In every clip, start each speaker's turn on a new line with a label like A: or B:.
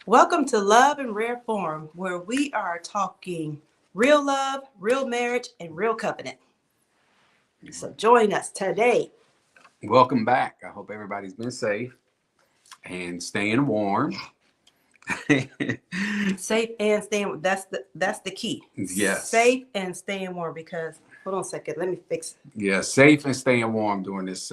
A: Welcome to Love in Rare Form, where we are talking real love, real marriage, and real covenant. So join us today.
B: Welcome back. I hope everybody's been safe and staying warm.
A: Safe and staying. That's the key.
B: Yes.
A: Safe and staying warm. Because hold on a second, let me fix it.
B: Yeah, safe and staying warm during this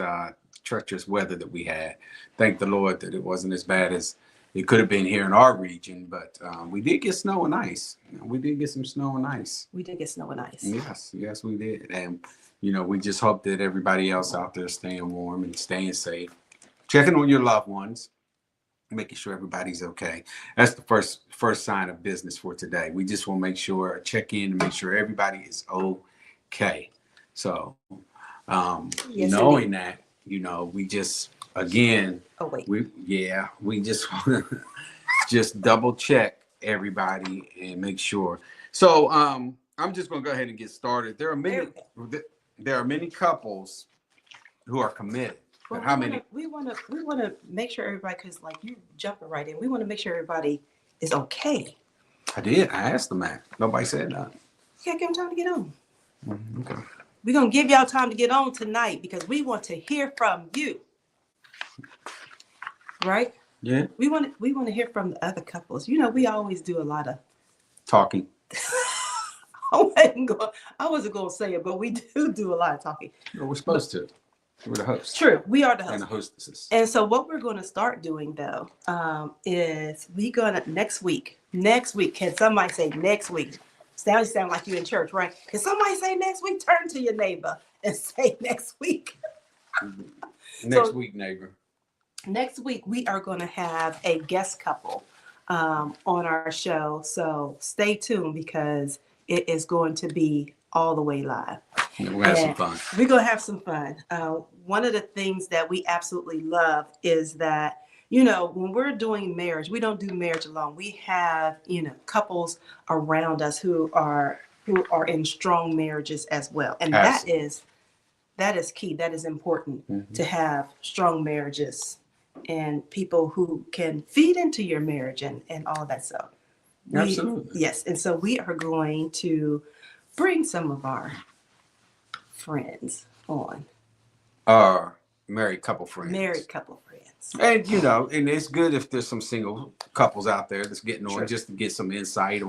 B: treacherous weather that we had. Thank the Lord that it wasn't as bad as it could have been here in our region, but we did get snow and ice. We did get some snow and ice.
A: We did get snow and ice.
B: Yes, we did. And, we just hope that everybody else out there is staying warm and staying safe. Checking on your loved ones, making sure everybody's okay. That's the first sign of business for today. We just want to check in and make sure everybody is okay. So,
A: Yes,
B: knowing
A: indeed.
B: that, we just, again,
A: Oh wait.
B: we just want to just double check everybody and make sure. So, I'm just going to go ahead and get started. There are many couples who are committed.
A: Well,
B: How many?
A: We want to make sure everybody, because like you jumping right in. We want to make sure everybody is okay.
B: I did. I asked the man. Nobody said nothing.
A: You gotta give them time to get on.
B: Okay.
A: We're gonna give y'all time to get on tonight because we want to hear from you. Right?
B: Yeah.
A: We want to hear from the other couples. We always do a lot of
B: Talking.
A: I wasn't going to say it, but we do a lot of talking.
B: Well, we're supposed to. We're the hosts.
A: True. We are the hosts.
B: And the hostesses.
A: And so what we're going to start doing, though, is next week. Can somebody say next week? You sound like you're in church, right? Can somebody say next week? Turn to your neighbor and say next week.
B: Next week, neighbor.
A: Next week, we are going to have a guest couple on our show. So stay tuned because it is going to be all the way live.
B: Yeah, we're going to have some fun.
A: We're going to have some fun. One of the things that we absolutely love is that, when we're doing marriage, we don't do marriage alone. We have, couples around us who are in strong marriages as well. And
B: Absolutely.
A: that is key. That is important to have strong marriages and people who can feed into your marriage and all of that stuff.
B: Absolutely.
A: Yes. And so we are going to bring some of our friends on.
B: Our married couple friends. And, and it's good if there's some single couples out there that's getting on just to get some insight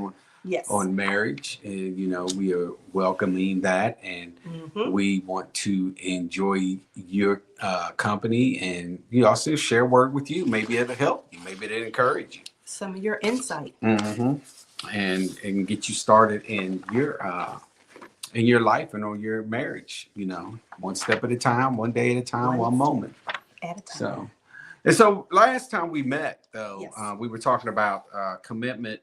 B: on marriage. And, we are welcoming that. And we want to enjoy your company and also share word with you. Maybe it'll help you. Maybe it'll encourage you.
A: Some of your insight.
B: And get you started in your life and on your marriage, one step at a time, one day at a time, one moment
A: at a time.
B: So last time we met, though, we were talking about commitment,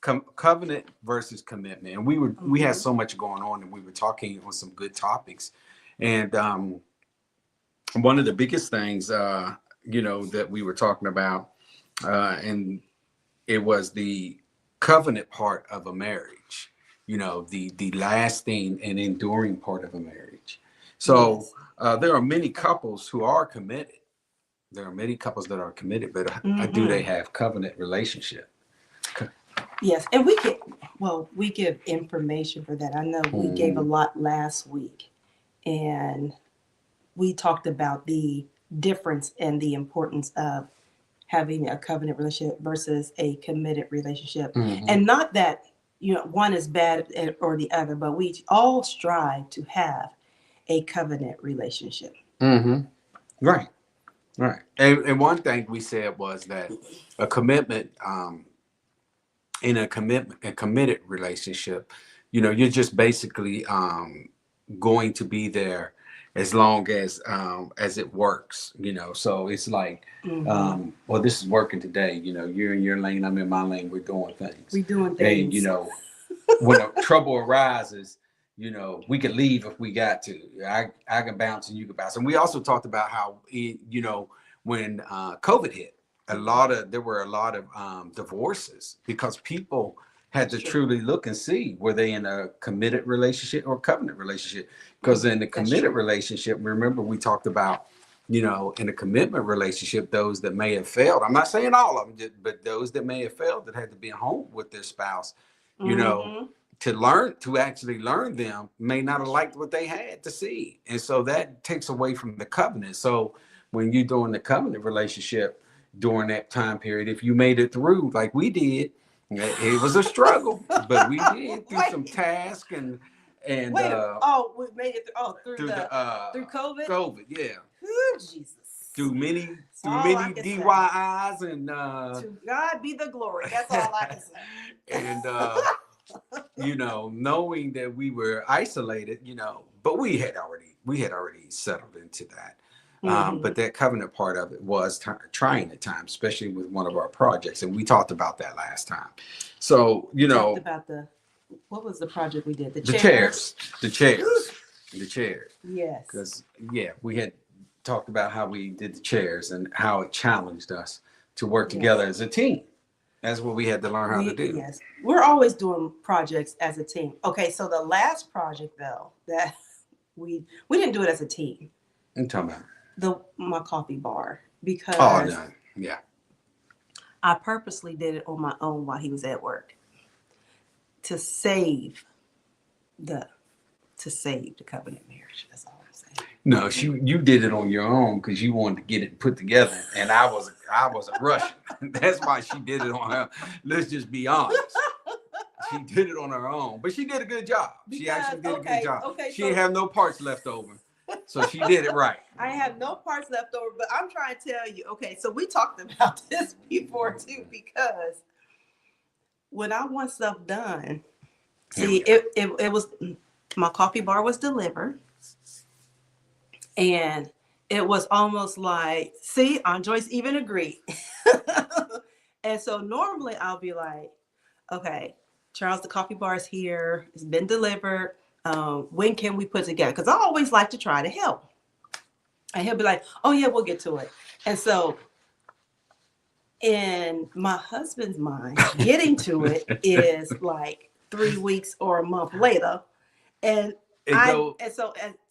B: covenant versus commitment, and we had so much going on, and we were talking on some good topics, and one of the biggest things, that we were talking about, and it was the covenant part of a marriage. The lasting and enduring part of a marriage. So there are many couples who are committed. There are many couples that are committed, but do they have covenant relationship?
A: Yes, and we give information for that. I know we gave a lot last week, and we talked about the difference and the importance of having a covenant relationship versus a committed relationship. And not that one is bad or the other, but we all strive to have a covenant relationship.
B: Right. And one thing we said was that a commitment, in a committed relationship, you're just basically going to be there as long as it works, so it's like, well, this is working today, you're in your lane, I'm in my lane, we're doing things. And, when trouble arises, we can leave if we got to. I can bounce and you can bounce. And we also talked about how, when COVID hit. There were a lot of divorces because people had to truly look and see, were they in a committed relationship or covenant relationship? Because in the committed relationship, remember we talked about, in a commitment relationship, those that may have failed. I'm not saying all of them, but those that may have failed that had to be at home with their spouse, to actually learn them may not have liked what they had to see. And so that takes away from the covenant. So when you're doing the covenant relationship during that time period, if you made it through like we did, it was a struggle, but we did through some tasks and
A: we made it through COVID.
B: COVID, yeah.
A: Ooh, Jesus.
B: Through many DIYs and
A: to God be the glory. That's all I can say.
B: And knowing that we were isolated, but we had already settled into that. But that covenant part of it was trying at times, especially with one of our projects, and we talked about that last time. So
A: talked about what was the project we did? The
B: chairs.
A: Yes.
B: Because we had talked about how we did the chairs and how it challenged us to work together as a team. That's what we had to learn how to do.
A: Yes, we're always doing projects as a team. Okay, so the last project though that we didn't do it as a team.
B: I'm talking about
A: my coffee bar, because I purposely did it on my own while he was at work to save the covenant marriage. That's all I'm saying.
B: No, you did it on your own because you wanted to get it put together, and I was rushing. That's why she did it on her. Let's just be honest. She did it on her own, but she did a good job. She actually did a good job.
A: Okay,
B: she didn't have no parts left over. So she did it right.
A: I have no parts left over, but I'm trying to tell you, okay, so we talked about this before too, because when I want stuff done, it was, my coffee bar was delivered, and it was almost like, see, Aunt Joyce even agreed. And so normally I'll be like, okay, Charles, the coffee bar is here, it's been delivered. When can we put it together? Because I always like to try to help. And he'll be like, oh yeah, we'll get to it. And so in my husband's mind, getting to it is like 3 weeks or a month later. And so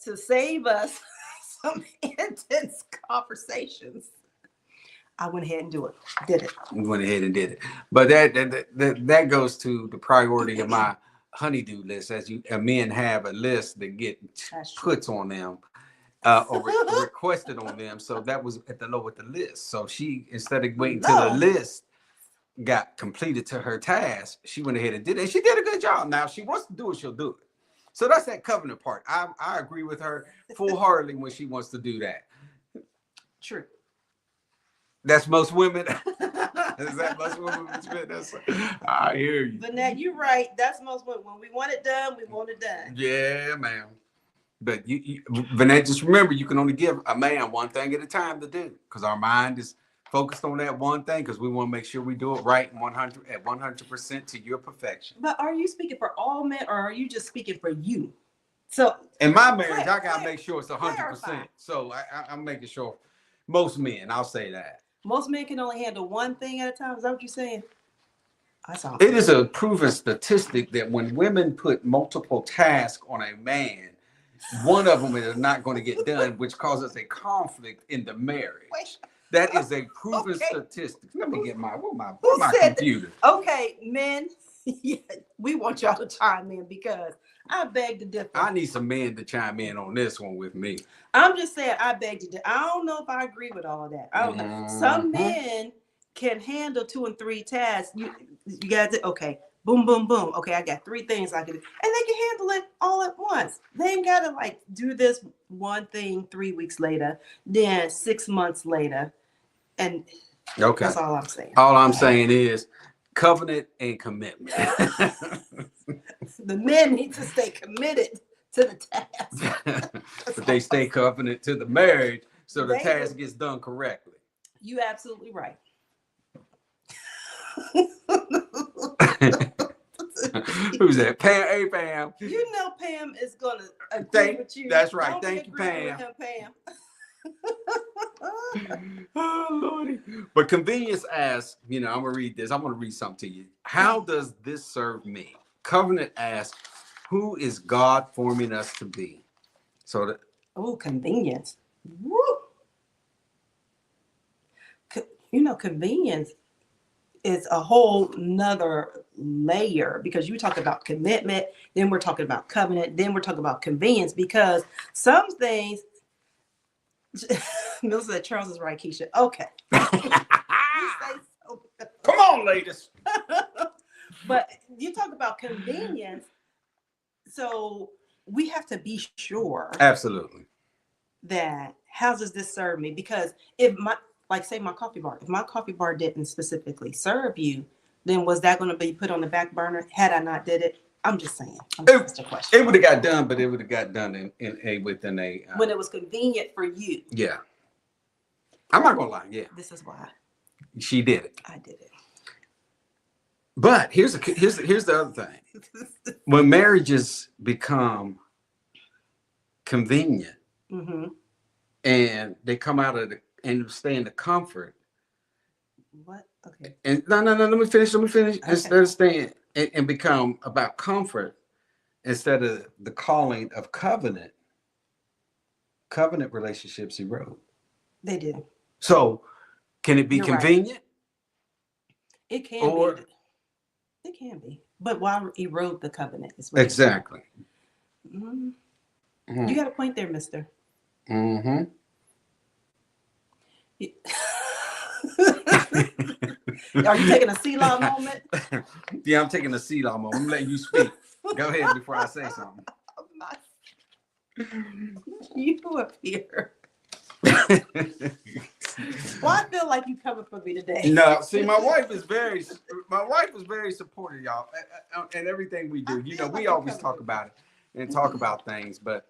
A: to save us some intense conversations, I went ahead and did it.
B: We went ahead and did it. But that goes to the priority of my honeydew list, as men have a list that get puts on them or requested on them. So that was at the low of the list. So she, instead of waiting till the list got completed to her task, she went ahead and did it. And she did a good job. Now, if she wants to do it, she'll do it. So that's that covenant part. I agree with her full-heartedly when she wants to do that.
A: True.
B: That's most women. Is that most women? I hear you.
A: But now you're right. That's most women. When we want it done, we want it done.
B: Yeah, ma'am. But Vanette, just remember, you can only give a man one thing at a time to do, because our mind is focused on that one thing, because we want to make sure we do it right and 100% to your perfection.
A: But are you speaking for all men, or are you just speaking for you? So
B: in my marriage, I gotta make sure it's 100%. So I'm making sure most men, I'll say that.
A: Most men can only handle one thing at a time. Is that what you're saying?
B: It is a proven statistic that when women put multiple tasks on a man, one of them is not going to get done, which causes a conflict in the marriage. That is a proven statistic. Let me get my computer.
A: Okay, men, we want y'all to chime in, because I beg to differ.
B: I need some men to chime in on this one with me.
A: I'm just saying, I beg to differ. I don't know if I agree with all that. I don't know. Some men can handle 2 and 3 tasks. You got to, okay, boom, boom, boom. Okay, I got 3 things I can do. And they can handle it all at once. They ain't got to like do this one thing 3 weeks later, then 6 months later. And that's all I'm saying.
B: All I'm saying is covenant and commitment.
A: The men need to stay committed to the task.
B: But they stay covenant to the marriage, so the task gets done correctly.
A: You absolutely right.
B: Who's that? Pam? Hey, Pam.
A: You know Pam is gonna agree with you.
B: That's right.
A: Don't
B: Thank you, Pam.
A: Pam.
B: Oh, Lordy. But convenience asks, I'm gonna read this. I'm gonna read something to you. How does this serve me? Covenant asks, who is God forming us to be? So that
A: convenience. Woo. Convenience is a whole nother layer, because you talk about commitment, then we're talking about covenant, then we're talking about convenience, because some things Mills said Charles is right, Keisha. Okay. You say so.
B: Come on, ladies.
A: But you talk about convenience, so we have to be sure.
B: Absolutely.
A: That how does this serve me? Because if say my coffee bar, if my coffee bar didn't specifically serve you, then was that going to be put on the back burner had I not did it? I'm just saying. That's the question.
B: It would have got done, but it would have got done within a
A: when it was convenient for you.
B: Yeah. I'm not gonna lie. Yeah.
A: This is why
B: she did it.
A: I did it.
B: But here's the other thing. When marriages become convenient,
A: mm-hmm.
B: and they come out of and stay in the comfort.
A: What? Okay.
B: And no. Let me finish. Okay. Instead of staying and become about comfort instead of the calling of covenant relationships erode.
A: They do.
B: So, can it be
A: You're
B: convenient?
A: Right. It can be. It can be. But why erode the covenant?
B: Exactly.
A: Mm-hmm. Mm-hmm. You got a point there, mister.
B: Mm-hmm.
A: Are you taking a Selah moment?
B: Yeah, I'm taking a Selah moment. I'm letting you speak. Go ahead before I say something.
A: You up here. Well, I feel like you coming for me today.
B: No, see, my wife is very supportive, y'all, and everything we do. We always talk about it and talk about things, but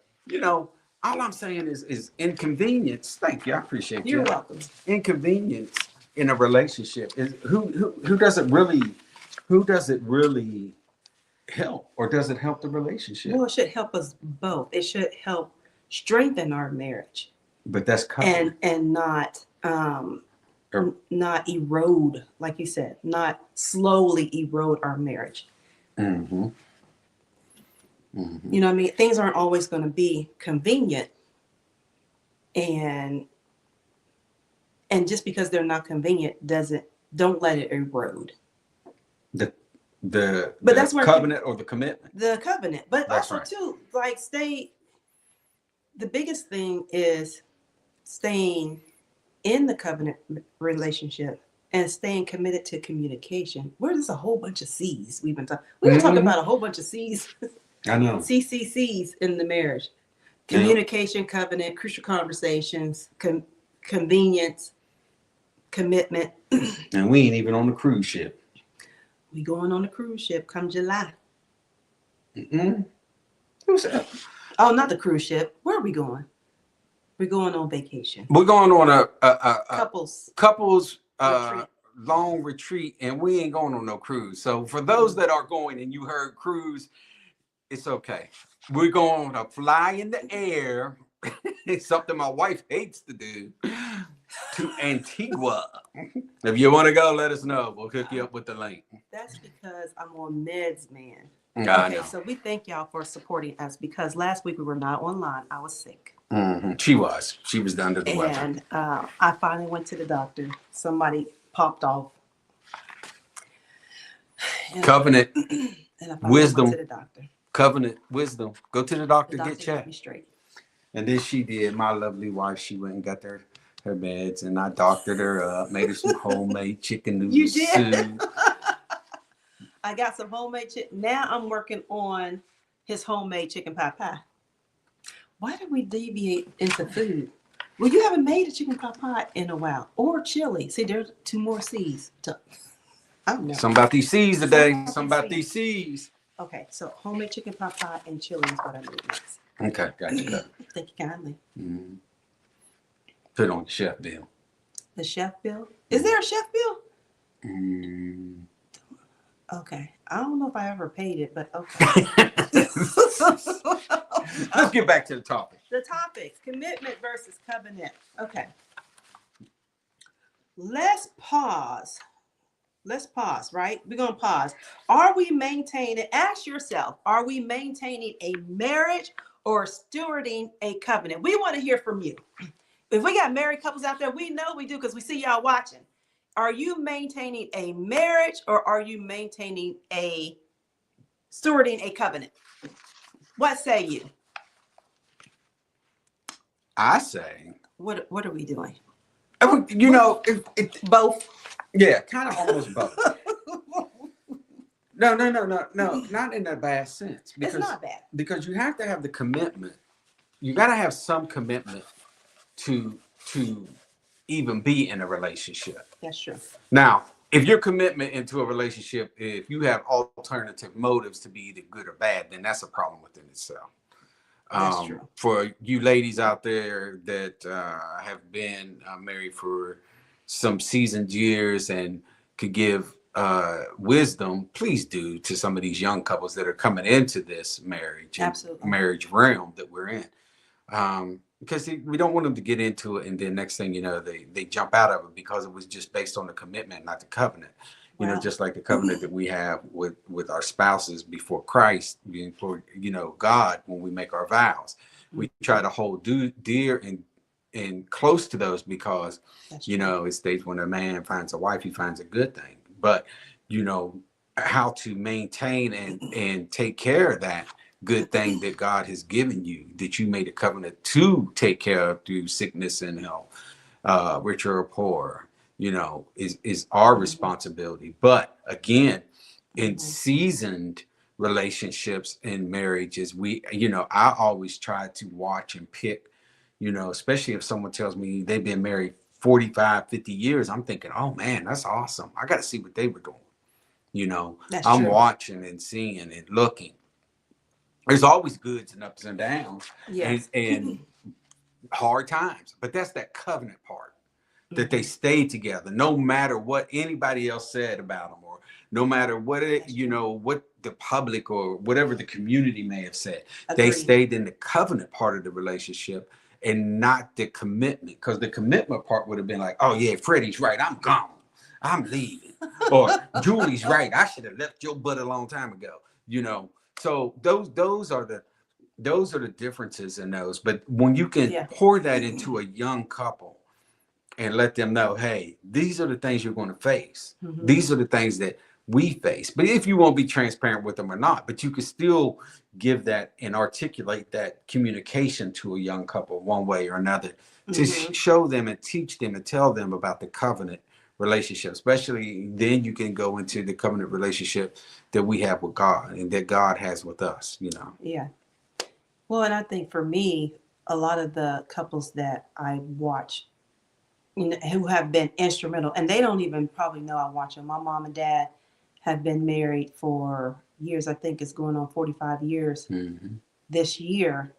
B: all I'm saying is inconvenience. Thank you, I appreciate you.
A: You're welcome.
B: Inconvenience in a relationship is who does it really help, or does it help the relationship?
A: Well, it should help us both. It should help strengthen our marriage.
B: But that's covenant.
A: And not erode, like you said, not slowly erode our marriage.
B: Mm-hmm. Mm-hmm.
A: You know what I mean? Things aren't always going to be convenient, and just because they're not convenient don't let it erode.
B: But
A: that's where
B: covenant or the commitment.
A: The covenant, but
B: that's
A: also right. too, the biggest thing is staying in the covenant relationship and staying committed to communication. There's a whole bunch of C's we've been talking. We've been talking about a whole bunch of C's.
B: I know.
A: CCCs in the marriage: communication, covenant, crucial conversations, convenience, commitment.
B: And we ain't even on the cruise ship.
A: We going on a cruise ship come July.
B: Mm-hmm. Who's that?
A: Oh, not the cruise ship. Where are we going? We're going on vacation.
B: We're going on a couples
A: retreat.
B: Long retreat, and we ain't going on no cruise. So for those that are going and you heard cruise, it's okay. We're going to fly in the air. It's something my wife hates to do. To Antigua. If you want to go, let us know. We'll hook you up with the link.
A: That's because I'm on meds, man.
B: Okay,
A: so we thank y'all for supporting us, because last week we were not online. I was sick.
B: Mm-hmm. She was down to the weather.
A: And I finally went to the doctor. Somebody popped off.
B: Covenant
A: and
B: wisdom.
A: Went to the doctor.
B: Covenant wisdom. Go to the doctor,
A: get
B: checked.
A: Me straight.
B: And then she did. My lovely wife, she went and got her meds, and I doctored her up, made her some homemade chicken noodle soup.
A: I got some homemade chicken. Now I'm working on his homemade chicken pot pie. Why did we deviate into food? Well, you haven't made a chicken pot pie in a while, or chili. See, there's 2 more C's. I don't know.
B: Something about these C's today. Something about these C's.
A: Okay, so homemade chicken pot pie and chili is what I need next.
B: Okay, gotcha.
A: Thank you kindly.
B: Mm-hmm. Put it on the chef bill.
A: The chef bill? Is there a chef bill?
B: Mm.
A: Okay. I don't know if I ever paid it, but okay.
B: Let's get back to the topic.
A: the topics, commitment versus covenant. Okay. Let's pause. Let's pause, right? We're going to pause. Are we maintaining, ask yourself, are we maintaining a marriage or stewarding a covenant? We want to hear from you. If we got married couples out there, we know we do because we see y'all watching. Are you maintaining a marriage or are you maintaining stewarding a covenant? What say you?
B: I say,
A: What are we doing?
B: you know,
A: Both.
B: Yeah, kind of almost both. No, not in a bad sense.
A: It's not bad.
B: Because you have to have the commitment. You got to have some commitment to even be in a relationship.
A: That's true.
B: Now, if your commitment into a relationship, if you have alternative motives to be either good or bad, then that's a problem within itself.
A: That's true.
B: For you ladies out there that have been married for some seasoned years and could give wisdom, please do, to some of these young couples that are coming into this marriage realm that we're in. Because we don't want them to get into it and then next thing you know, they jump out of it because it was just based on the commitment, not the covenant. You know, just like the covenant that we have with our spouses before Christ, before, God, when we make our vows. We try to hold dear and close to those because, it states when a man finds a wife, he finds a good thing. But, how to maintain and take care of that good thing that God has given you, that you made a covenant to take care of through sickness and health, rich or poor, is our responsibility. But again, in seasoned relationships and marriages, I always try to watch and pick, especially if someone tells me they've been married 45, 50 years, I'm thinking, oh man, that's awesome. I got to see what they were doing. I'm true. Watching and seeing and looking. There's always goods and ups and downs and hard times, but that's that covenant part. That they stay together, no matter what anybody else said about them, or no matter what what the public or whatever the community may have said. Agreed. They stayed in the covenant part of the relationship and not the commitment, because the commitment part would have been like, oh yeah, Freddie's right, I'm gone, I'm leaving, or Julie's right, I should have left your butt a long time ago. So those are the differences in those. But when you can pour that into a young couple and let them know, hey, these are the things you're going to face. Mm-hmm. These are the things that we face. But if you won't be transparent with them or not, but you can still give that and articulate that communication to a young couple one way or another to show them and teach them and tell them about the covenant relationship. Especially then you can go into the covenant relationship that we have with God and that God has with us,
A: Yeah. Well, and I think for me, a lot of the couples that I watch, who have been instrumental, and they don't even probably know I watch them. My mom and dad have been married for years. I think it's going on 45 years this year.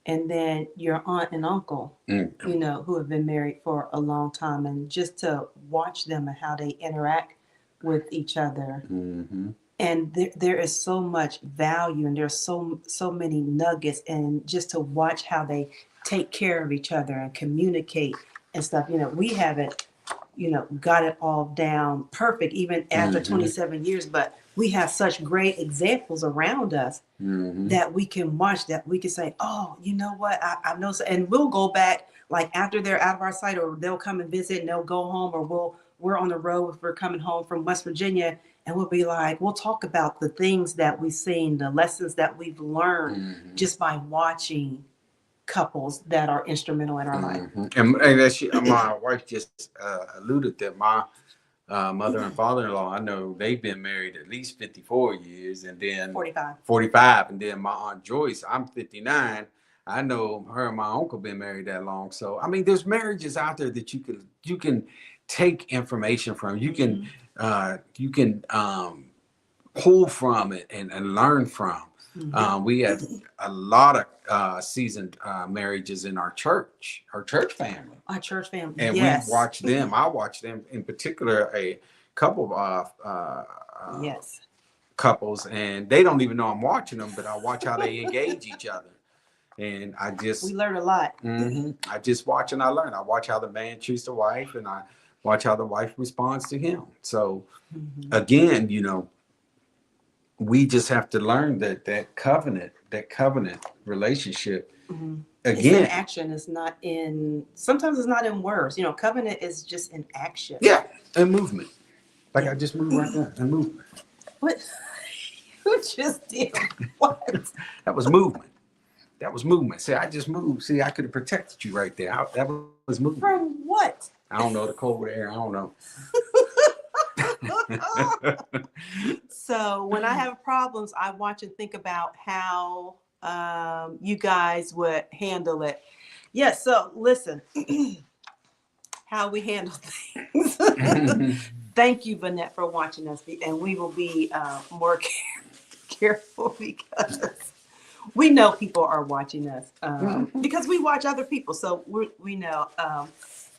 A: And then your aunt and uncle, who have been married for a long time, and just to watch them and how they interact with each other. Mm-hmm. And there is so much value, and there's so many nuggets, and just to watch how they take care of each other and communicate and stuff. We haven't, got it all down perfect even after 27 years, but we have such great examples around us that we can watch, that we can say, oh, you know what, I know. And we'll go back, like after they're out of our sight, or they'll come and visit and they'll go home, or we're on the road if we're coming home from West Virginia, and we'll be like, we'll talk about the things that we've seen, the lessons that we've learned just by watching couples that are instrumental in our life.
B: And as my wife just alluded that my mother and father-in-law, I know they've been married at least 54 years, and then 45, and then my Aunt Joyce, I'm 59. I know her and my uncle been married that long. So there's marriages out there that you can take information from. You can pull from it and learn from. We have a lot of seasoned marriages in our church family.
A: Our church family,
B: and we watch them. I watch them in particular. A couple of couples, and they don't even know I'm watching them, but I watch how they engage each other. And I just
A: we learn a lot.
B: I just watch and I learn. I watch how the man treats the wife, and I watch how the wife responds to him. So again, you know, we just have to learn that covenant relationship.
A: It's in
B: Again,
A: action. It's not in. Sometimes it's not in words. You know, covenant is just in action.
B: yeah, and movement. Like I just moved right there, and movement.
A: What? You just did what?
B: That was movement. That was movement. See, I just moved. See, I could have protected you right there. That was movement.
A: From what?
B: I don't know, the cold air. I don't know.
A: So when I have problems, I watch and think about how you guys would handle it. Yes. So listen, how we handle things. Thank you, Vanette, for watching us, and we will be more careful because we know people are watching us because we watch other people, so we know.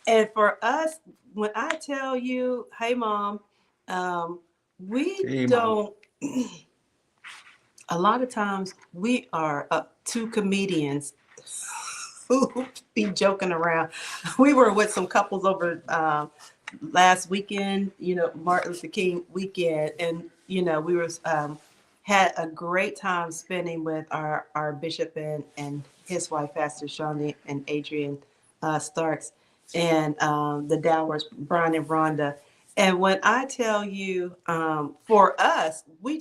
A: And for us, when I tell you, hey, Mom, we don't. A lot of times we are two comedians who be joking around. We were with some couples over last weekend, you know, Martin Luther King weekend, and you know, we were had a great time spending with our bishop and his wife, Pastor Shawnee and Adrian Starks, and the Downwards, Brian and Rhonda. And when I tell you, for us, we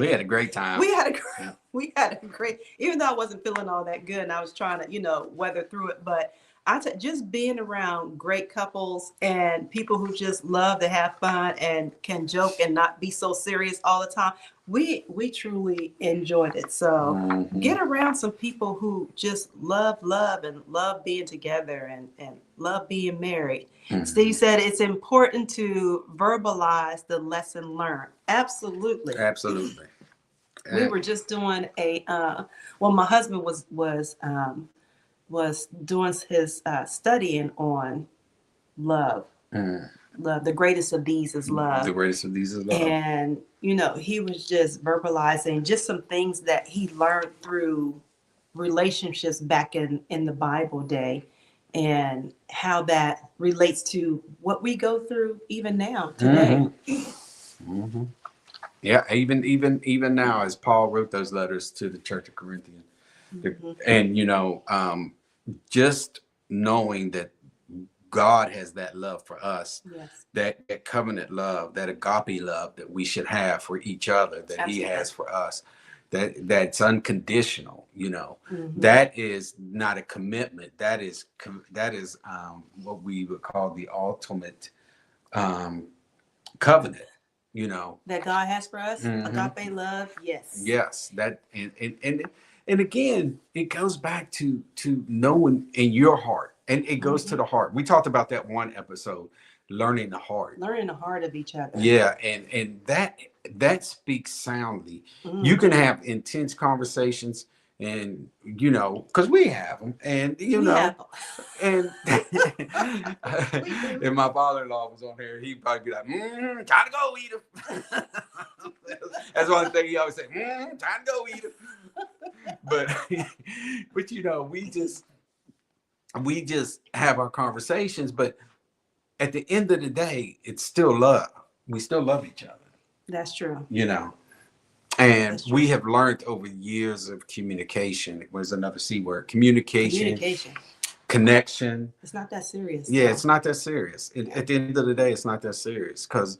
B: had a great time.
A: We had a great, even though I wasn't feeling all that good and I was trying to, you know, weather through it. But just being around great couples and people who just love to have fun and can joke and not be so serious all the time, we truly enjoyed it. So get around some people who just love and love being together and love being married. Steve said it's important to verbalize the lesson learned. Absolutely. We were just doing my husband was doing his studying on love. Love. The greatest of these is love.
B: The greatest of these is love.
A: And, you know, he was just verbalizing just some things that he learned through relationships back in the Bible day and how that relates to what we go through even now, today.
B: Yeah, even now, as Paul wrote those letters to the Church of Corinthians. And, you know, just knowing that God has that love for us, that covenant love, that agape love that we should have for each other, that He has for us, that's unconditional, you know, that is not a commitment. That is what we would call the ultimate covenant, you know,
A: that God has for us. Agape love.
B: Yes. That, and again, it goes back to knowing in your heart, and it goes to the heart. We talked about that one episode, learning the heart
A: of each other.
B: Yeah. And that speaks soundly. You can have intense conversations, and, you know, because we have them, and, you know, and if my father-in-law was on here, he'd probably be like, time to go, Edith. That's one thing he always say, time to go, Edith. But you know, we just have our conversations, but at the end of the day, it's still love. We still love each other.
A: That's true.
B: You know, and we have learned over years of communication. It was another C word, communication, connection.
A: It's not that serious.
B: Yeah, it's not that serious. At the end of the day, it's not that serious because,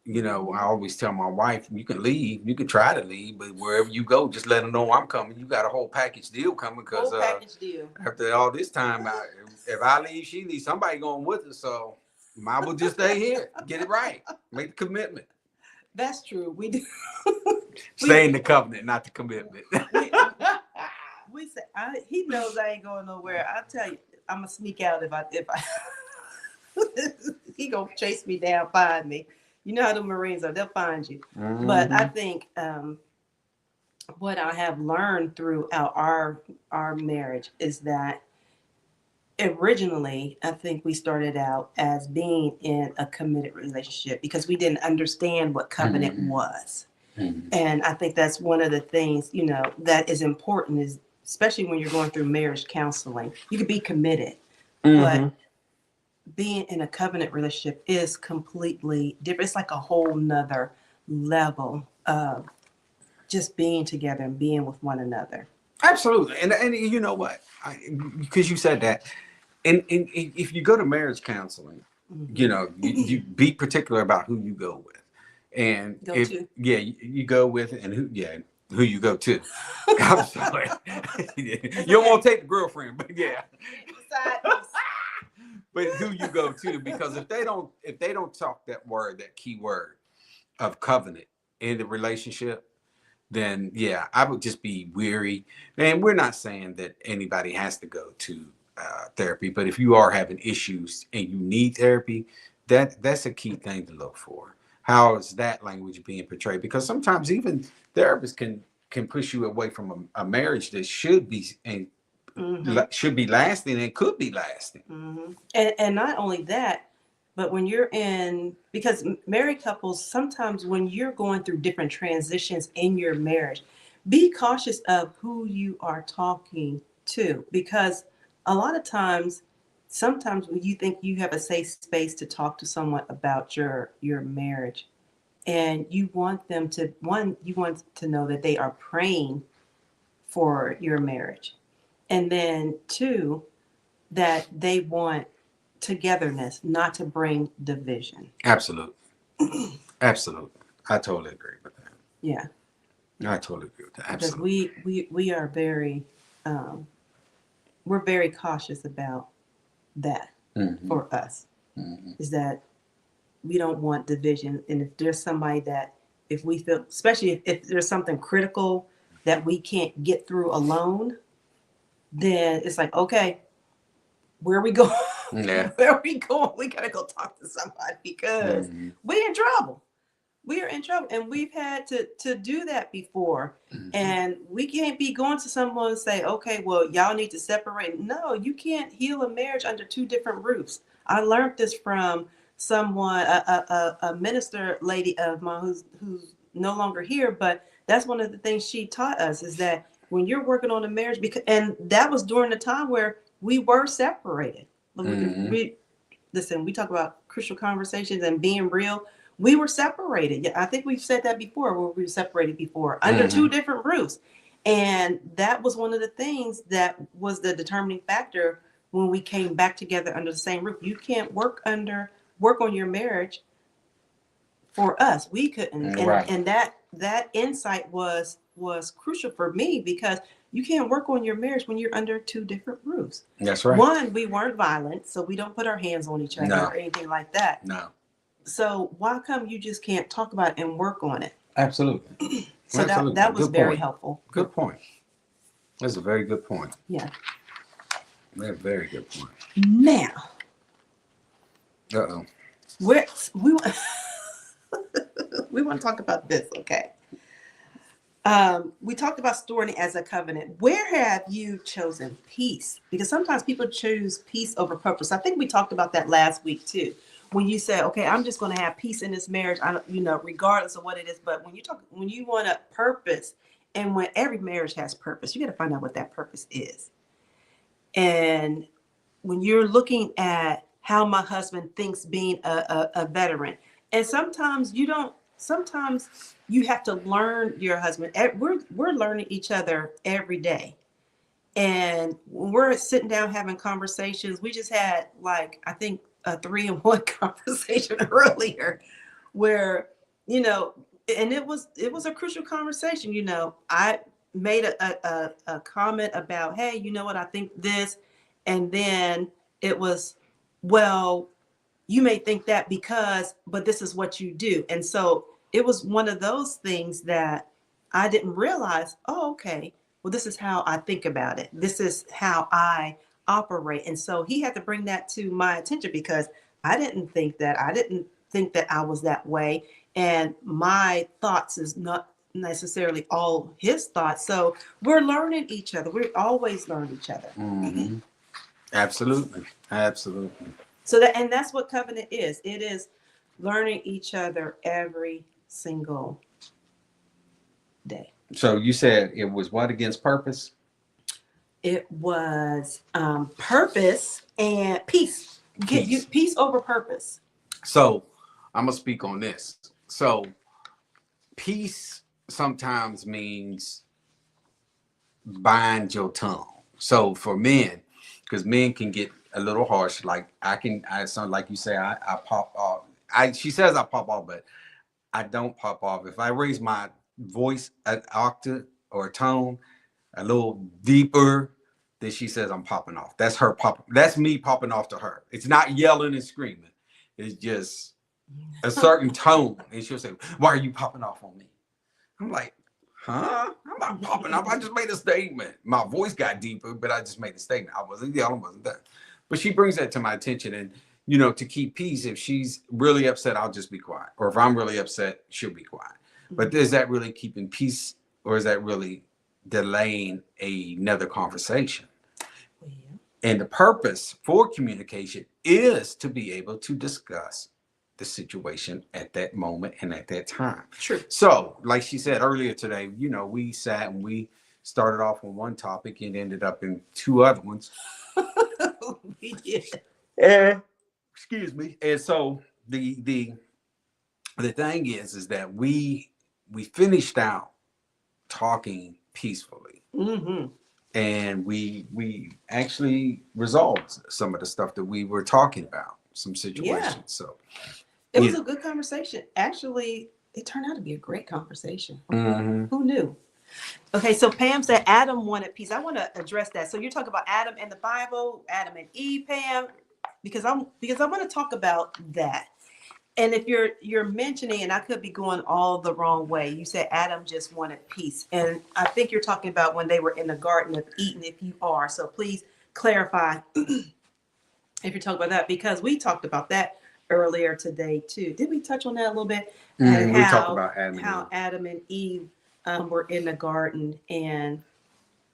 B: you know, I always tell my wife, you can leave, you can try to leave, but wherever you go, just let them know I'm coming. You got a whole package deal coming because after all this time, if I leave, she leaves, somebody going with us. So I will just stay here, get it right, make the commitment.
A: That's true. We do.
B: Stay in the covenant, not the commitment.
A: We say he knows I ain't going nowhere. I tell you, I'm gonna sneak out if I he gonna chase me down, find me. You know how the Marines are; they'll find you. But I think what I have learned throughout our marriage is that originally, I think we started out as being in a committed relationship because we didn't understand what covenant was. And I think that's one of the things, you know, that is important especially when you're going through marriage counseling, you could be committed,
B: Mm-hmm.
A: but being in a covenant relationship is completely different. It's like a whole nother level of just being together and being with one another.
B: Absolutely. And you know what? Because you said that. And if you go to marriage counseling, you know, you be particular about who you go with. And
A: Go
B: if
A: to.
B: yeah, you go with and who you go to. I'm sorry. You don't want to take the girlfriend, but yeah. But who you go to, because if they don't talk that key word of covenant in the relationship, then yeah, I would just be weary. And we're not saying that anybody has to go to therapy, but if you are having issues and you need therapy, that's a key thing to look for. How is that language being portrayed? Because sometimes even therapists can push you away from a marriage that should be lasting and could be lasting.
A: And not only that, but when you're in, because married couples, sometimes when you're going through different transitions in your marriage, be cautious of who you are talking to, because a lot of times, sometimes when you think you have a safe space to talk to someone about your marriage, and you want them to, one, you want to know that they are praying for your marriage, and then two, that they want togetherness, not to bring division.
B: Absolutely. Absolutely. I totally agree with that.
A: Yeah.
B: I totally agree with that. Absolutely.
A: Because we are very, we're very cautious about that for us, is that we don't want division. And if there's somebody that, if we feel, especially if there's something critical that we can't get through alone, then it's like, okay, where are we going?
B: Yeah.
A: Where are we going? We gotta go talk to somebody because we're in trouble. We are in trouble, and we've had to do that before. And we can't be going to someone and say, okay, well, y'all need to separate. No, you can't heal a marriage under two different roofs. I learned this from someone, a minister lady of mine who's no longer here, but that's one of the things she taught us, is that when you're working on a marriage, because, and that was during the time where we were separated. Listen, we talk about crucial conversations and being real. We were separated. I think we've said that before, where we were separated before under two different roofs. And that was one of the things that was the determining factor when we came back together under the same roof. You can't work on your marriage for us. We couldn't. And that insight was crucial for me, because you can't work on your marriage when you're under two different roofs.
B: That's right.
A: One, we weren't violent, so we don't put our hands on each other or anything like that.
B: No.
A: So why come you just can't talk about it and work on it?
B: Absolutely.
A: So
B: Absolutely.
A: that was
B: Good
A: very
B: point.
A: helpful.
B: Good point. That's a very good point.
A: Yeah.
B: That's a very good point.
A: Now.
B: Uh-oh.
A: We want to talk about this, okay? We talked about storing it as a covenant. Where have you chosen peace? Because sometimes people choose peace over purpose. I think we talked about that last week too. When you say, okay, I'm just going to have peace in this marriage, regardless of what it is. But when you want a purpose, and when every marriage has purpose, you got to find out what that purpose is. And when you're looking at how my husband thinks being a veteran, and sometimes you have to learn your husband. We're learning each other every day. And when we're sitting down having conversations, we just had, like, I think a 3-in-1 conversation earlier where, and it was a crucial conversation. I made a comment about, hey, you know what, I think this. And then it was, well, you may think that but this is what you do. And so it was one of those things that I didn't realize, oh, okay, well, this is how I think about it. This is how I operate. And so he had to bring that to my attention, because I didn't think that I was that way. And my thoughts is not necessarily all his thoughts. So we're learning each other. We always learn each other.
B: Mm-hmm. Absolutely. Absolutely.
A: So that's what covenant is. It is learning each other every single day.
B: So you said it was what against purpose?
A: It was purpose and peace. Get you peace over purpose.
B: So I'm gonna speak on this. So peace sometimes means bind your tongue. So for men, because men can get a little harsh, like I sound like you say, I pop off. She says I pop off, but I don't pop off. If I raise my voice an octave or a tone a little deeper, then she says I'm popping off. That's her pop. That's me popping off to her. It's not yelling and screaming. It's just a certain tone. And she'll say, "Why are you popping off on me?" I'm like, huh? I'm not popping off. I just made a statement. My voice got deeper, but I just made a statement. I wasn't yelling, wasn't that. But she brings that to my attention. And, you know, to keep peace, if she's really upset, I'll just be quiet. Or if I'm really upset, she'll be quiet. But is that really keeping peace, or is that really delaying another conversation? And the purpose for communication is to be able to discuss the situation at that moment and at that time.
A: True.
B: So, like she said earlier today, you know, we sat and we started off on one topic and ended up in two other ones.
A: We did.
B: And excuse me. And so the thing is that we finished out talking peacefully.
A: Mm-hmm.
B: And we actually resolved some of the stuff that we were talking about, some situations.
A: Yeah.
B: So
A: it was a good conversation. Actually, it turned out to be a great conversation.
B: Mm-hmm.
A: Who knew? Okay, so Pam said Adam wanted peace. I want to address that. So you're talking about Adam and the Bible, Adam and Eve, Pam, because I want to talk about that. And if you're mentioning, and I could be going all the wrong way, you said Adam just wanted peace. And I think you're talking about when they were in the Garden of Eden, if you are. So please clarify if you're talking about that, because we talked about that earlier today too. Did we touch on that a little bit?
B: Mm-hmm. We talked about
A: Adam and Eve were in the garden. And,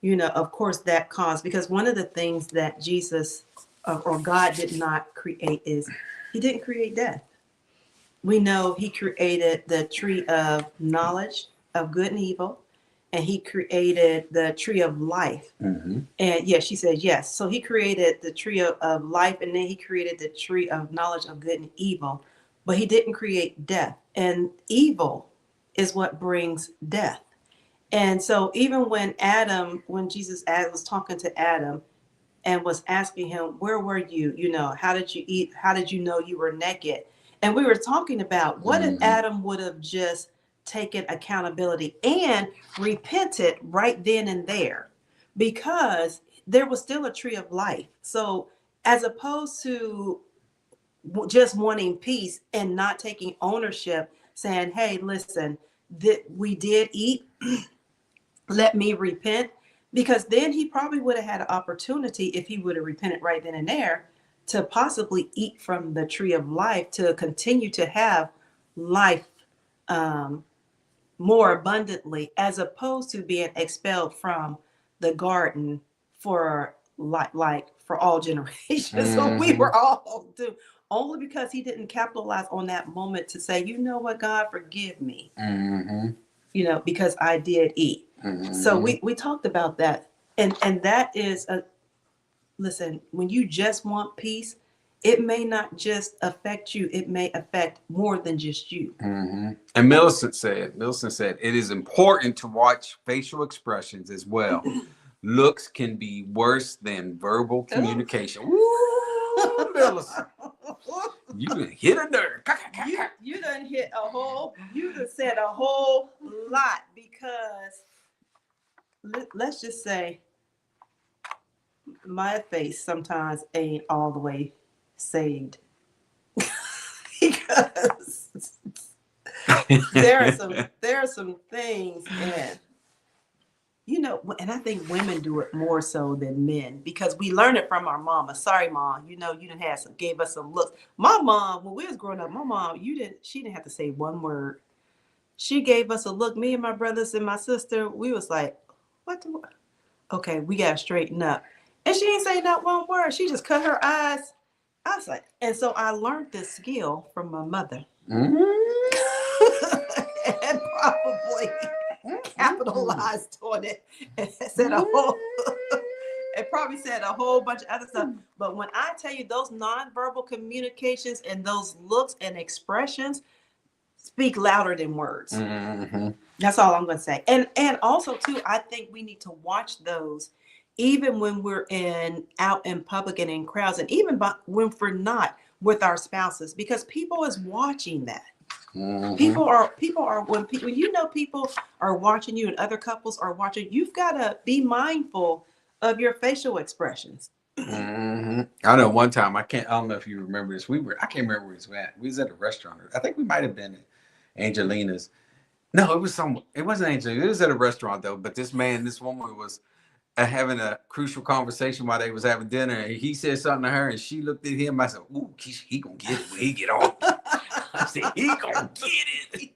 A: you know, of course that caused, because one of the things that Jesus or God did not create is he didn't create death. We know he created the tree of knowledge of good and evil, and he created the tree of life.
B: Mm-hmm.
A: And yes, she said yes. So he created the tree of life, and then he created the tree of knowledge of good and evil, but he didn't create death. And evil is what brings death. And so even when Jesus was talking to Adam and was asking him, where were you? You know, how did you eat? How did you know you were naked? And we were talking about what if Adam would have just taken accountability and repented right then and there, because there was still a tree of life. So as opposed to just wanting peace and not taking ownership, saying, hey, listen, we did eat, let me repent, because then he probably would have had an opportunity, if he would have repented right then and there, to possibly eat from the tree of life, to continue to have life more abundantly, as opposed to being expelled from the garden for for all generations. Mm-hmm. So we were all doomed, only because he didn't capitalize on that moment to say, you know what, God, forgive me. Mm-hmm. You know, because I did eat. Mm-hmm. So we talked about that. And that is listen, when you just want peace, it may not just affect you. It may affect more than just you.
B: Mm-hmm. And Millicent said, it is important to watch facial expressions as well. Looks can be worse than verbal communication. Ooh, Millicent. You done hit a nerve.
A: You done said a whole lot, because let's just say my face sometimes ain't all the way saved. Because there are some things, and you know, and I think women do it more so than men, because we learn it from our mama. Sorry, Mom, you know, you done gave us some looks. My mom, when we was growing up, she didn't have to say one word. She gave us a look. Me and my brothers and my sister, we was like, okay, we gotta straighten up. And she didn't say not one word. She just cut her eyes. I was like, and so I learned this skill from my mother. Mm-hmm. And probably capitalized on it and said a whole It probably said a whole bunch of other stuff. But when I tell you those nonverbal communications and those looks and expressions speak louder than words.
B: Mm-hmm.
A: That's all I'm going to say. And also too, I think we need to watch those even when we're out in public and in crowds, and even when we're not with our spouses, because people is watching that.
B: Mm-hmm.
A: People are when you know people are watching you and other couples are watching, you've got to be mindful of your facial expressions.
B: Mm-hmm. I know one time I don't know if you remember this. I can't remember where we was at. We was at a restaurant. I think we might have been at Angelina's. No, it wasn't Angelina. It was at a restaurant though. But this woman was having a crucial conversation while they was having dinner. And he said something to her, and she looked at him. I said, "Ooh, he gonna get it when he get on." I said, "He gonna get it."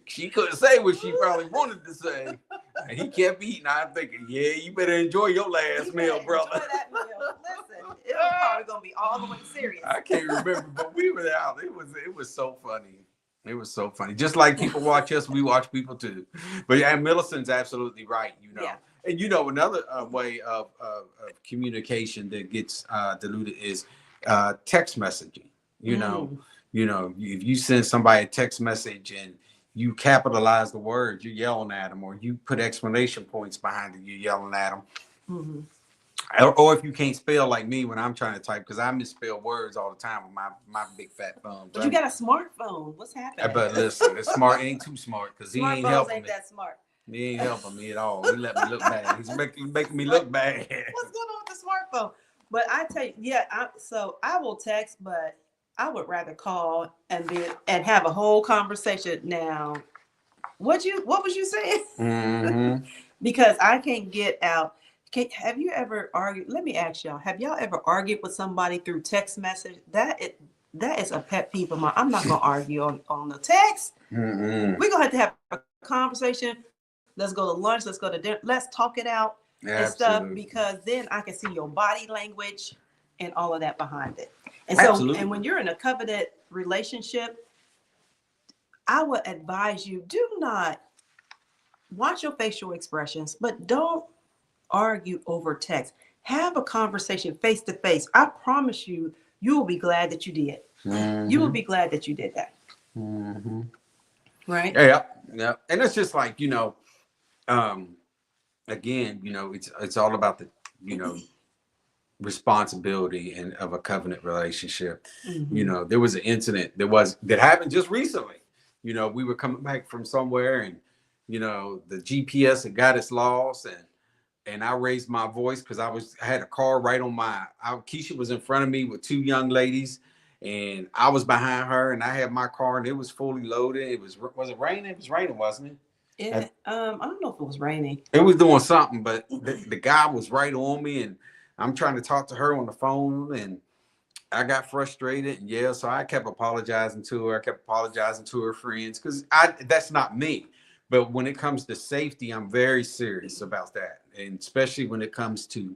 B: She couldn't say what she probably wanted to say. He kept eating. I'm thinking, yeah, you better enjoy your last meal, brother.
A: Enjoy that meal. Listen, it was probably gonna be all the way serious.
B: I can't remember, but we were out. It was so funny. It was so funny. Just like people watch us, we watch people too. But yeah, Millicent's absolutely right.
A: Yeah.
B: And another way of communication that gets diluted is text messaging. If you send somebody a text message and you capitalize the words, you're yelling at them, or you put exclamation points behind it, you're yelling at them.
A: Mm-hmm.
B: Or if you can't spell like me when I'm trying to type, because I misspell words all the time with my big fat thumb.
A: But you got a smartphone. What's happening?
B: But listen, it's smart ain't too smart, because he ain't helping
A: ain't
B: me.
A: that smart.
B: He ain't helping me at all. He let me look bad. He's making me look bad.
A: What's going on with the smartphone? But I tell you, yeah. So I will text, but I would rather call and have a whole conversation. Now, what was you saying?
B: Mm-hmm.
A: Because I can't get out. Have you ever argued? Let me ask y'all. Have y'all ever argued with somebody through text message? That is a pet peeve of mine. I'm not gonna argue on the text.
B: Mm-hmm.
A: We're gonna have a conversation. Let's go to lunch. Let's go to dinner. Let's talk it out and stuff, because then I can see your body language and all of that behind it. And so,
B: Absolutely.
A: and when you're in a covenant relationship, I would advise you, do not watch your facial expressions, but don't argue over text. Have a conversation face to face. I promise you, you will be glad that you did.
B: Mm-hmm.
A: You will be glad that you did that.
B: Mm-hmm.
A: Right?
B: Yeah. And it's just like, again, it's all about the, responsibility and of a covenant relationship.
A: Mm-hmm.
B: There was an incident that happened just recently. We were coming back from somewhere, and the GPS had got us lost, and I raised my voice because I had a car right on Keisha was in front of me with two young ladies, and I was behind her, and I had my car, and it was fully loaded. Was it raining? It was raining, wasn't it?
A: I don't know if it was raining.
B: It was doing something, but the guy was right on me, and I'm trying to talk to her on the phone, and I got frustrated. And so I kept apologizing to her. I kept apologizing to her friends, because that's not me. But when it comes to safety, I'm very serious about that. And especially when it comes to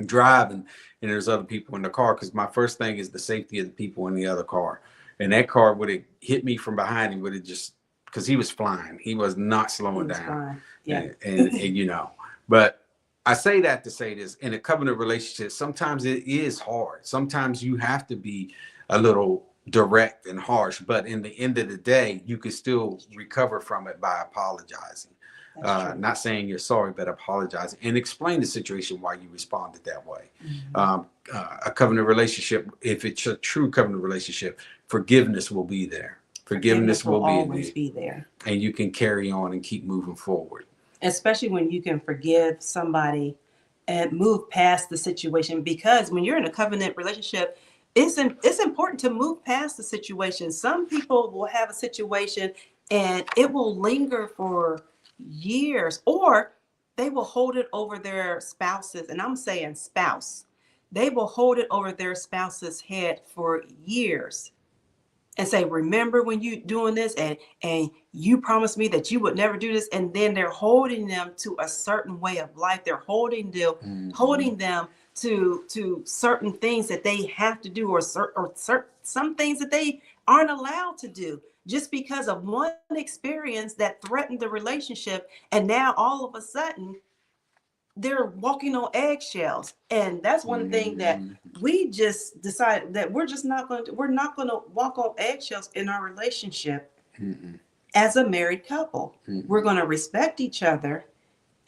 B: driving and there's other people in the car, because my first thing is the safety of the people in the other car. And that car would have hit me from behind. He would have just, because he was flying. He was not slowing down.
A: Fine. Yeah.
B: And but I say that to say this: in a covenant relationship, sometimes it is hard. Sometimes you have to be a little direct and harsh, but in the end of the day, you can still recover from it by apologizing. Not saying you're sorry, but apologizing and explain the situation why you responded that way. Mm-hmm. A covenant relationship, if it's a true covenant relationship, forgiveness will be there. Forgiveness will
A: always be there.
B: And you can carry on and keep moving forward.
A: Especially when you can forgive somebody and move past the situation, because when you're in a covenant relationship, it's important to move past the situation. Some people will have a situation and it will linger for years, or they will hold it over their spouses. And I'm saying spouse. They will hold it over their spouse's head for years and say, remember when you doing this, and you promised me that you would never do this. And then they're holding them to a certain way of life. They're holding them to certain things that they have to do, or some things that they aren't allowed to do, just because of one experience that threatened the relationship. And now all of a sudden they're walking on eggshells. And that's one thing that we just decided that we're not going to walk on eggshells in our relationship. As a married couple. We're going to respect each other.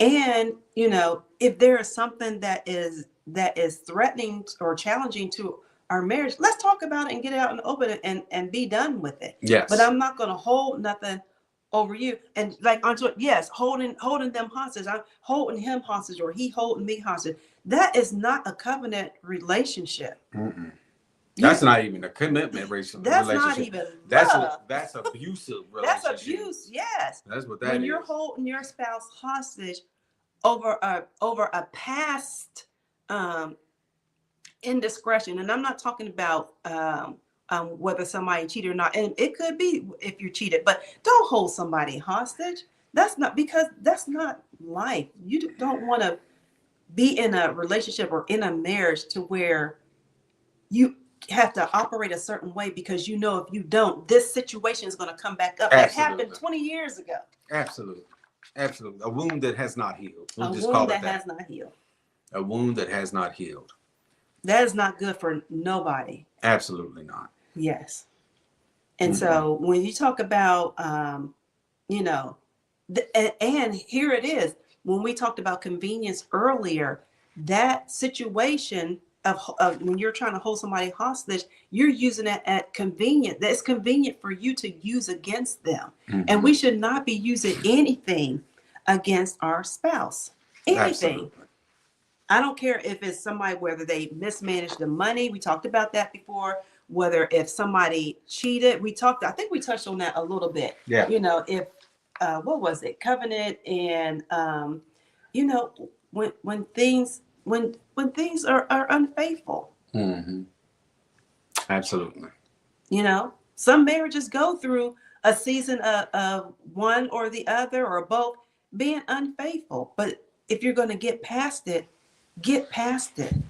A: And, if there is something that is threatening or challenging to our marriage, let's talk about it and get it out and open it and be done with it.
B: Yes.
A: But I'm not going to hold nothing over you. And like onto it, yes, holding them hostage. I'm holding him hostage, or he holding me hostage. That is not a covenant relationship.
B: That's not even a commitment relationship.
A: That's not even
B: love. That's abusive relationship.
A: That's abuse, yes.
B: That's what that
A: when
B: is.
A: You're holding your spouse hostage over a past indiscretion, and I'm not talking about whether somebody cheated or not, and it could be if you cheated, but don't hold somebody hostage. That's not life. You don't want to be in a relationship or in a marriage to where you have to operate a certain way because if you don't, this situation is going to come back up. That happened 20 years ago.
B: Absolutely. A wound that has not healed.
A: A wound that has not healed.
B: A wound that has not healed.
A: That is not good for nobody.
B: Absolutely not.
A: Yes. And so when you talk about, and here it is, when we talked about convenience earlier, that situation of when you're trying to hold somebody hostage, you're using it at convenient. That's convenient for you to use against them. And we should not be using anything against our spouse. Anything. Absolutely. I don't care if it's somebody, whether they mismanaged the money. We talked about that before. Whether if somebody cheated, I think we touched on that a little bit.
B: Yeah.
A: If what was it? Covenant and when things are unfaithful.
B: Absolutely.
A: Some marriages go through a season of one or the other or both being unfaithful. But if you're going to get past it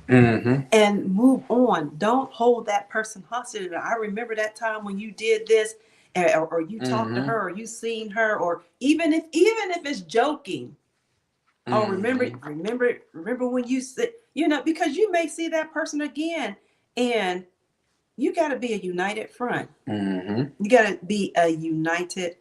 A: and move on. Don't hold that person hostage. I remember that time when you did this, or you talked to her, or you seen her, or even if it's joking. Oh, remember when you said, because you may see that person again, and you got to be a united front. You got to be a united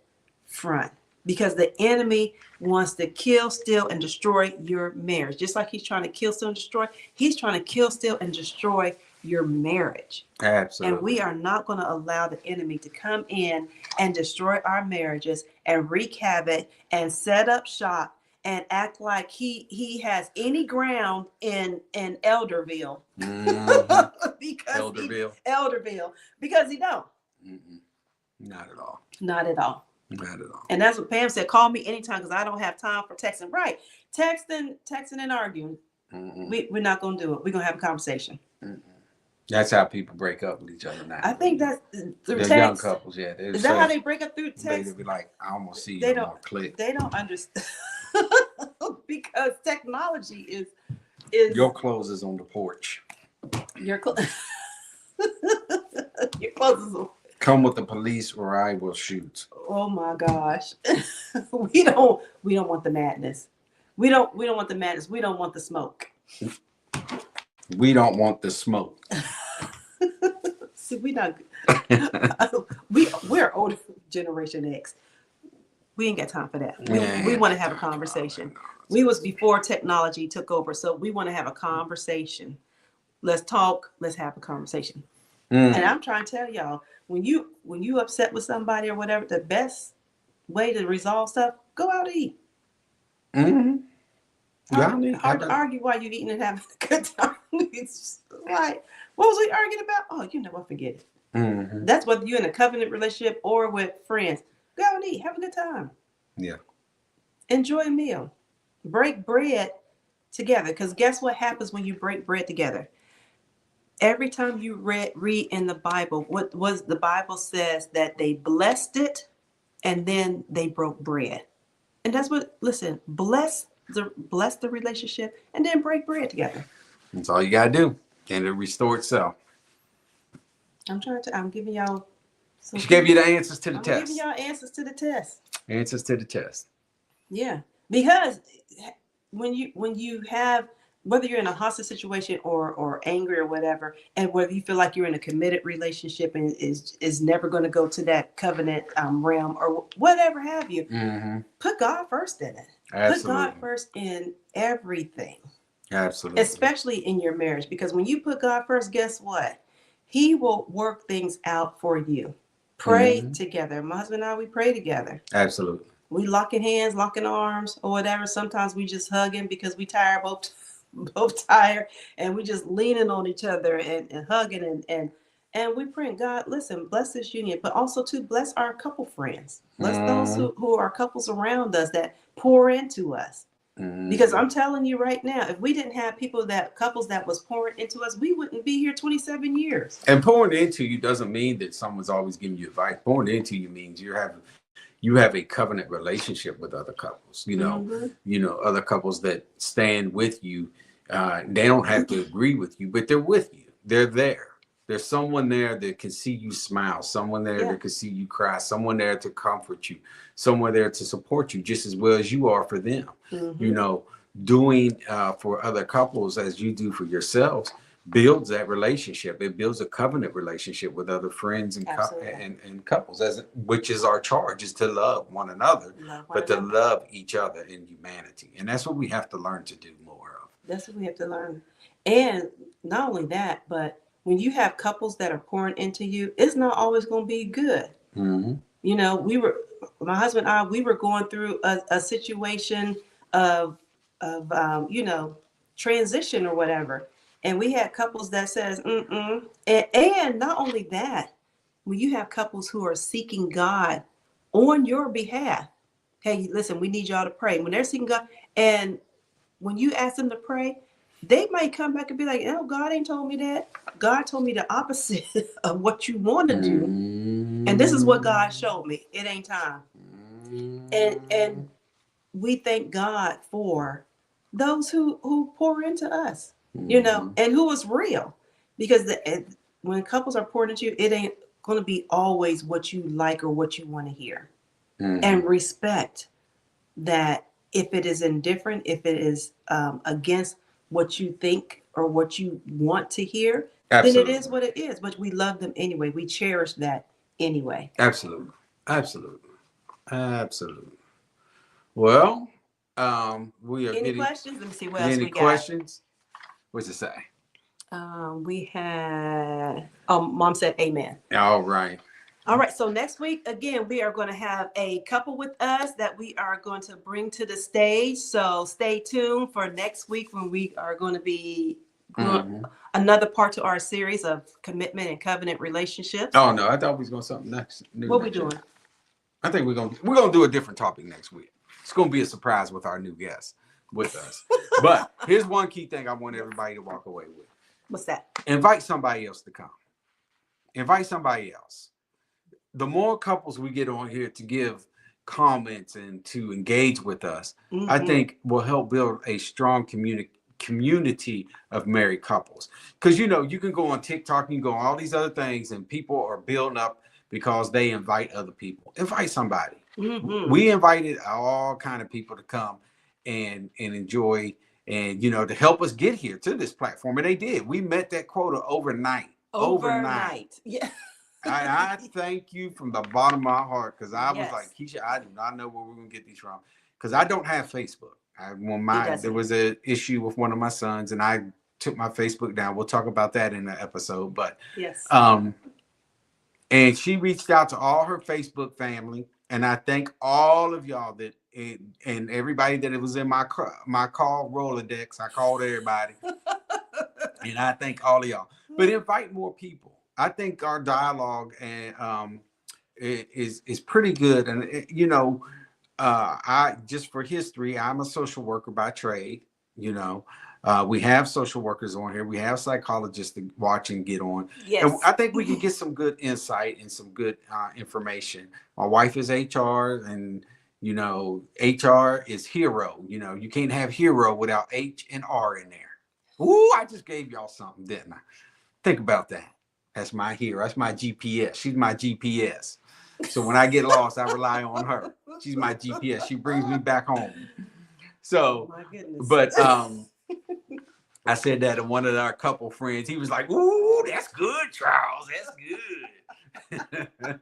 A: front, because the enemy wants to kill, steal, and destroy your marriage. Just like he's trying to kill, steal, and destroy, he's trying to kill, steal, and destroy your marriage.
B: Absolutely.
A: And we are not going to allow the enemy to come in and destroy our marriages and wreak havoc and set up shop and act like he has any ground in Elderville. Elderville. Because he don't.
B: Not at all.
A: Not at all.
B: Not at all.
A: And that's what Pam said. Call me anytime because I don't have time for texting. Right. Texting and arguing. We're not going to do it. We're going to have a conversation.
B: That's how people break up with each other now.
A: I think that's through text.
B: Young couples, yeah.
A: Is that how they break up through text?
B: They be like, I almost see you on click.
A: They don't understand. Because technology is
B: your clothes is on the porch.
A: Your clothes is on.
B: Come with the police or I will shoot.
A: Oh my gosh. We don't want the madness. We don't want the madness. We don't want the smoke.
B: We don't want the smoke.
A: See, we're older Generation X. We ain't got time for that. We want to have a conversation. We was before technology took over, so we want to have a conversation. Let's talk. Let's have a conversation. And I'm trying to tell y'all, when you upset with somebody or whatever, the best way to resolve stuff, go out to eat. Argue while you're eating and having a good time. It's like, what was we arguing about? Oh, I forget it. That's whether you're in a covenant relationship or with friends. Go out and eat. Have a good time.
B: Yeah.
A: Enjoy a meal. Break bread together. Because guess what happens when you break bread together? Every time you read in the Bible, the Bible says that they blessed it and then they broke bread. And that's bless the relationship and then break bread together.
B: That's all you gotta do. And it'll restore itself.
A: I'm giving y'all.
B: She gave you the answers to the test.
A: I'm giving y'all answers to the test.
B: Answers to the test.
A: Yeah. Because when you have, whether you're in a hostage situation or angry or whatever, and whether you feel like you're in a committed relationship and is never going to go to that covenant realm or whatever have you, put God first in it.
B: Absolutely.
A: Put God first in everything.
B: Absolutely.
A: Especially in your marriage, because when you put God first, guess what? He will work things out for you. Pray together. My husband and I, we pray together.
B: Absolutely.
A: We locking hands, locking arms, or whatever. Sometimes we just hugging because we tired, both tired, and we just leaning on each other and hugging and we praying, God, listen, bless this union, but also to bless our couple friends. Bless those who are couples around us that pour into us. Because I'm telling you right now, if we didn't have couples that was pouring into us, we wouldn't be here 27 years.
B: And pouring into you doesn't mean that someone's always giving you advice. Pouring into you means you have a covenant relationship with other couples. You know, other couples that stand with you. They don't have to agree with you, but they're with you. They're there. There's someone there that can see you smile, someone there that can see you cry, someone there to comfort you, someone there to support you just as well as you are for them. You know, doing for other couples as you do for yourselves builds that relationship. It builds a covenant relationship with other friends and couples, which is our charge, is to love one another, to love each other in humanity. And that's what we have to learn to do more of.
A: That's what we have to learn. And not only that, but when you have couples that are pouring into you, it's not always going to be good. You know, my husband and I, we were going through a situation of you know, transition or whatever. And we had couples that says, and not only that, when you have couples who are seeking God on your behalf, hey, listen, we need y'all to pray. When they're seeking God, and when you ask them to pray, they might come back and be like, "No, God ain't told me that. God told me the opposite of what you want to do." And this is what God showed me. It ain't time. And we thank God for those who pour into us, you know, and who is real. Because when couples are pouring into you, it ain't going to be always what you like or what you want to hear. And respect that if it is indifferent, if it is against what you think or what you want to hear, then it is what it is. But we love them anyway. We cherish that anyway.
B: Absolutely. Well, we are
A: any
B: getting
A: questions? Let me see what else we got.
B: Any questions? What's it say?
A: We had Mom said amen.
B: All right.
A: So next week, again, we are going to have a couple with us that we are going to bring to the stage. So stay tuned for next week when we are going to be another part to our series of commitment and covenant relationships.
B: Oh, no, I thought we was going to something next.
A: What we doing?
B: I think we're going to do a different topic next week. It's going to be a surprise with our new guest with us. But here's one key thing I want everybody to walk away with.
A: What's that?
B: Invite somebody else to come. Invite somebody else. The more couples we get on here to give comments and to engage with us, I think will help build a strong community of married couples. Because, you know, you can go on TikTok, you can go on all these other things, and people are building up because they invite other people. Invite somebody. We invited all kind of people to come and enjoy and, you know, to help us get here to this platform. And they did. We met that quota overnight.
A: Yeah.
B: I thank you from the bottom of my heart, because I was like, Keisha, I do not know where we're going to get these from, because I don't have Facebook. There was an issue with one of my sons, and I took my Facebook down. We'll talk about that in the episode. But and she reached out to all her Facebook family, and I thank all of y'all and everybody that it was in my call Rolodex. I called everybody, and I thank all of y'all. But invite more people. I think our dialogue and is pretty good. And you know, I just for history, I'm a social worker by trade. You know, we have social workers on here. We have psychologists to watch and get on.
A: Yes.
B: And I think we can get some good insight and some good information. My wife is HR, and you know, HR is hero. You know, you can't have hero without H and R in there. Ooh, I just gave y'all something, didn't I? Think about that. That's my hero. That's my GPS. She's my GPS. So when I get lost, I rely on her. She's my GPS. She brings me back home. So,
A: My goodness.
B: but I said that to one of our couple friends. He was like, "Ooh, that's good, Charles. That's good."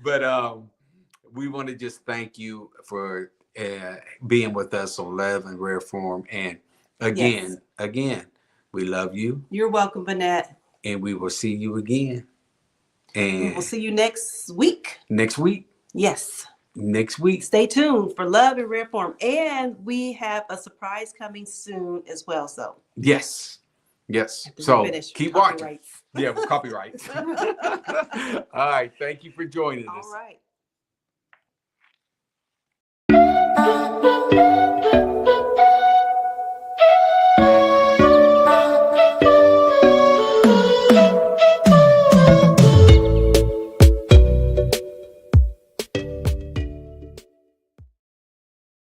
B: But we want to just thank you for being with us on Love and Rare Form. And again, we love you.
A: You're welcome, Vanette.
B: And we will see you again. And
A: we'll see you next week.
B: Next week.
A: Yes.
B: Next week.
A: Stay tuned for Love in Rare Form. And we have a surprise coming soon as well. So
B: yes. So keep watching. Yeah, with copyrights. All right. Thank you for joining us.
A: All right.